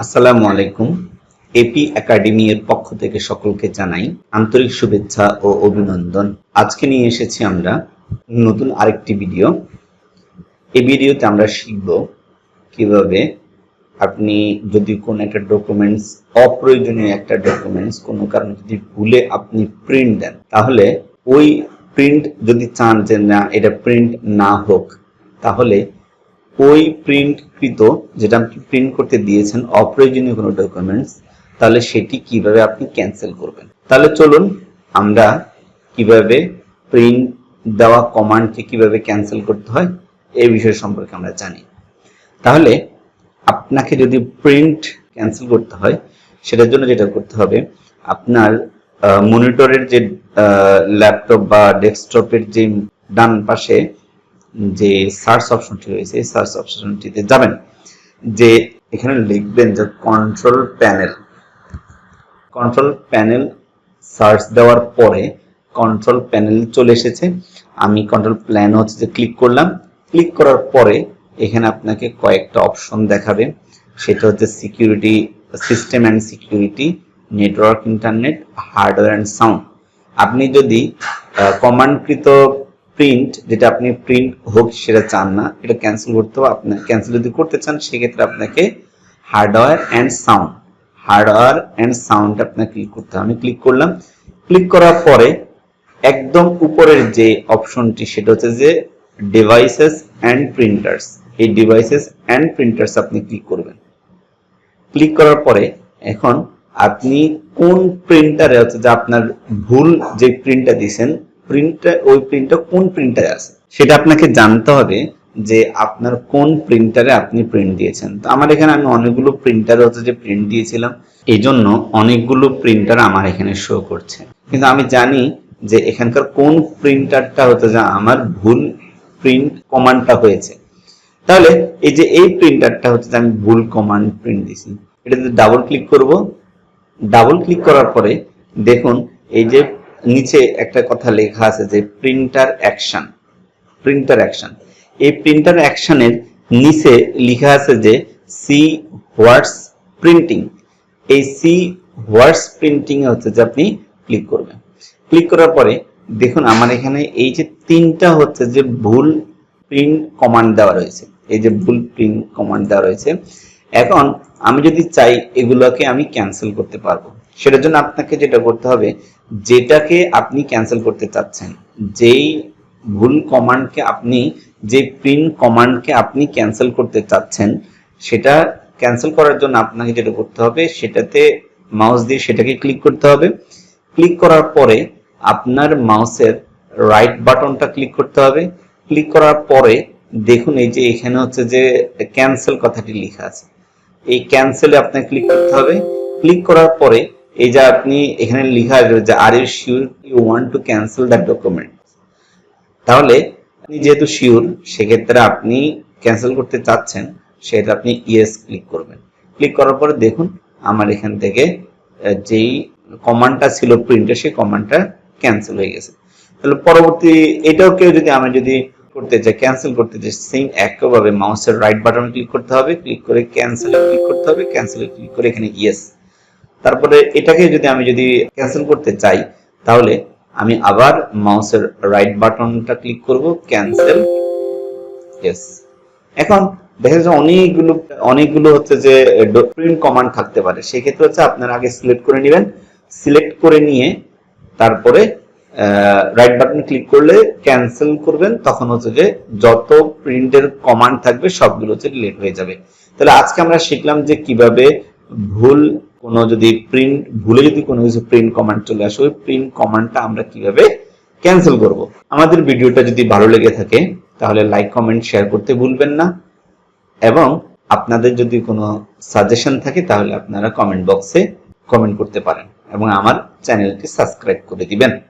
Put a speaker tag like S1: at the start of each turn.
S1: আসসালামু আলাইকুম। AP academy এর পক্ষ থেকে সকলকে জানাই আন্তরিক শুভেচ্ছা ও অভিনন্দন। আজকে নিয়ে এসেছি আমরা নতুন আরেকটি ভিডিও। এই ভিডিওতে আমরা শিখব কিভাবে আপনি যদি কোনো একটা ডকুমেন্টস, অপ্রয়োজনীয় একটা ডকুমেন্টস কোনো কারণে যদি ভুলে আপনি প্রিন্ট দেন, তাহলে ওই প্রিন্ট যদি চান যে না এটা প্রিন্ট না হোক, তাহলে ওই প্রিন্টকৃত যেটা আপনি প্রিন্ট করতে দিয়েছেন অপ্রয়োজনীয় কোনো ডকুমেন্টস, তাহলে সেটি কিভাবে আপনি ক্যান্সেল করবেন। তাহলে চলুন আমরা কিভাবে প্রিন্ট দেওয়া কমান্ডকে কিভাবে ক্যান্সেল করতে হয় এই বিষয় সম্পর্কে আমরা জানি। তাহলে আপনাকে যদি প্রিন্ট ক্যান্সেল করতে হয়, সেটার জন্য যেটা করতে হবে, আপনার মনিটরের যে ল্যাপটপ বা ডেস্কটপের যে ডান পাশে যে সার্চ অপশনটি রয়েছে, এই সার্চ অপশনটিতে যাবেন, যে এখানে লিখবেন যে কন্ট্রোল প্যানেল সার্চ দেওয়ার পরে কন্ট্রোল প্যানেল চলে এসেছে। আমি কন্ট্রোল প্যানেল হচ্ছে যে ক্লিক করলাম। ক্লিক করার পরে এখানে আপনাকে কয়েকটা অপশন দেখাবে। সেটা হচ্ছে security, system and security, network, internet, hardware and sound. আপনি যদি কমান্ডকৃত প্রিন্ট, যেটা আপনি প্রিন্ট হোক সেটা চান না, এটা ক্যান্সেল করতে হবে। আপনি ক্যান্সেল যদি করতে চান সেক্ষেত্রে আপনাকে হার্ডওয়্যার অ্যান্ড সাউন্ড আপনাকে ক্লিক করতে হবে। আমি ক্লিক করলাম। ক্লিক করার পরে একদম উপরের যে অপশনটি সেটা হচ্ছে যে ডিভাইসেস অ্যান্ড প্রিন্টার্স, এই ডিভাইসেস অ্যান্ড প্রিন্টার্স আপনি ক্লিক করবেন। ক্লিক করার পরে এখন আপনি কোন প্রিন্টারে হচ্ছে যে আপনার ভুল যে প্রিন্টটা দিয়েছেন, ওই প্রিন্টটা কোন প্রিন্টারে আছে সেটা আপনাকে জানতে হবে, যে আপনার কোন প্রিন্টারে আপনি প্রিন্ট দিয়েছেন। তো আমার এখানে আমি অনেকগুলো প্রিন্টারে হচ্ছে যে প্রিন্ট দিয়েছিলাম, এই জন্য অনেকগুলো প্রিন্টার আমার এখানে শো করছে, কিন্তু আমি জানি যে এখানকার কোন প্রিন্টারটা হচ্ছে যে আমার ভুল প্রিন্ট কমান্ডটা হয়েছে। তাহলে এই যে এই প্রিন্টারটা হচ্ছে যে আমি ভুল কমান্ড প্রিন্ট দিয়েছি, এটাতে ডাবল ক্লিক করব। ডাবল ক্লিক করার পরে দেখুন এই যে নিচে একটা কথা লেখা আছে যে প্রিন্টার অ্যাকশন। এই প্রিন্টার অ্যাকশনের নিচে লেখা আছে যে সি হোয়াটস প্রিন্টিং। এই সি হোয়াটস প্রিন্টিং এ হচ্ছে যে আপনি ক্লিক করবেন। ক্লিক করার পরে দেখুন আমার এখানে এই যে তিনটা হচ্ছে যে ভুল প্রিন্ট কমান্ড দেওয়া রয়েছে, এই যে ভুল প্রিন্ট কমান্ড দেওয়া রয়েছে। এখন আমি যদি চাই এগুলোকে আমি ক্যান্সেল করতে পারবো। সেটার জন্য আপনাকে যেটা করতে হবে, যেটাকে আপনি ক্যান্সেল করতে চাচ্ছেন, যেই ভুল কমান্ডকে আপনি, যে প্রিন্ট কমান্ডকে আপনি ক্যান্সেল করতে চাচ্ছেন, সেটা ক্যান্সেল করার জন্য আপনাকে যেটা করতে হবে, সেটাতে মাউস দিয়ে সেটাকে ক্লিক করতে হবে। ক্লিক করার পরে আপনার মাউসের রাইট বাটনটা ক্লিক করতে হবে। ক্লিক করার পরে দেখুন এই যে এখানে হচ্ছে যে ক্যান্সেল কথাটি লেখা আছে, এই ক্যান্সেলে আপনাকে ক্লিক করতে হবে। ক্লিক করার পরে এই যে আপনি এখানে লেখা আছে যে are you sure you want to cancel that document. তাহলে আপনি যেহেতু শিওর, সেক্ষেত্রে আপনি ক্যান্সেল করতে চাচ্ছেন, সেটা আপনি ইয়েস ক্লিক করবেন। ক্লিক করার পরে দেখুন আমার এখান থেকে যেই কমান্ডটা ছিল প্রিন্টে, সেই কমান্ডটা ক্যান্সেল হয়ে গেছে। তাহলে পরবর্তী এটাও কেউ যদি আমি যদি করতে চাই, ক্যান্সেল করতে চাই, সেম একইভাবে মাউসের রাইট বাটন ক্লিক করতে হবে। ক্লিক করে ক্যান্সেলে ক্লিক করতে হবে। ক্যান্সেলে ক্লিক করে এখানে ইয়েস। তারপরে এটাকে যদি আমি ক্যান্সেল করতে চাই, তাহলে আমি আবার মাউসের রাইট বাটনটা ক্লিক করব, ক্যান্সেল, ইয়েস। এখন দেখা যাচ্ছে অনেকগুলো হচ্ছে যে প্রিন্ট কমান্ড থাকতে পারে। সেক্ষেত্রে হচ্ছে আপনারা আগে সিলেক্ট করে নেবেন। সিলেক্ট করে নিয়ে তারপরে রাইট বাটনে ক্লিক করলে ক্যান্সেল করবেন, তখন হচ্ছে যে যত প্রিন্টের কমান্ড থাকবে সবগুলো হচ্ছে ডিলিট হয়ে যাবে। তাহলে আজকে আমরা শিখলাম যে কিভাবে ভুলে যদি কোনো কিছু প্রিন্ট কমান্ড চলে আসে, ওই প্রিন্ট কমান্ডটা আমরা কিভাবে ক্যান্সেল করব। আমাদের ভিডিওটা যদি ভালো লেগে থাকে তাহলে লাইক, কমেন্ট, শেয়ার করতে ভুলবেন না, এবং আপনাদের যদি কোনো সাজেশন থাকে তাহলে আপনারা কমেন্ট বক্সে কমেন্ট করতে পারেন, এবং আমার চ্যানেলটি সাবস্ক্রাইব করে দিবেন।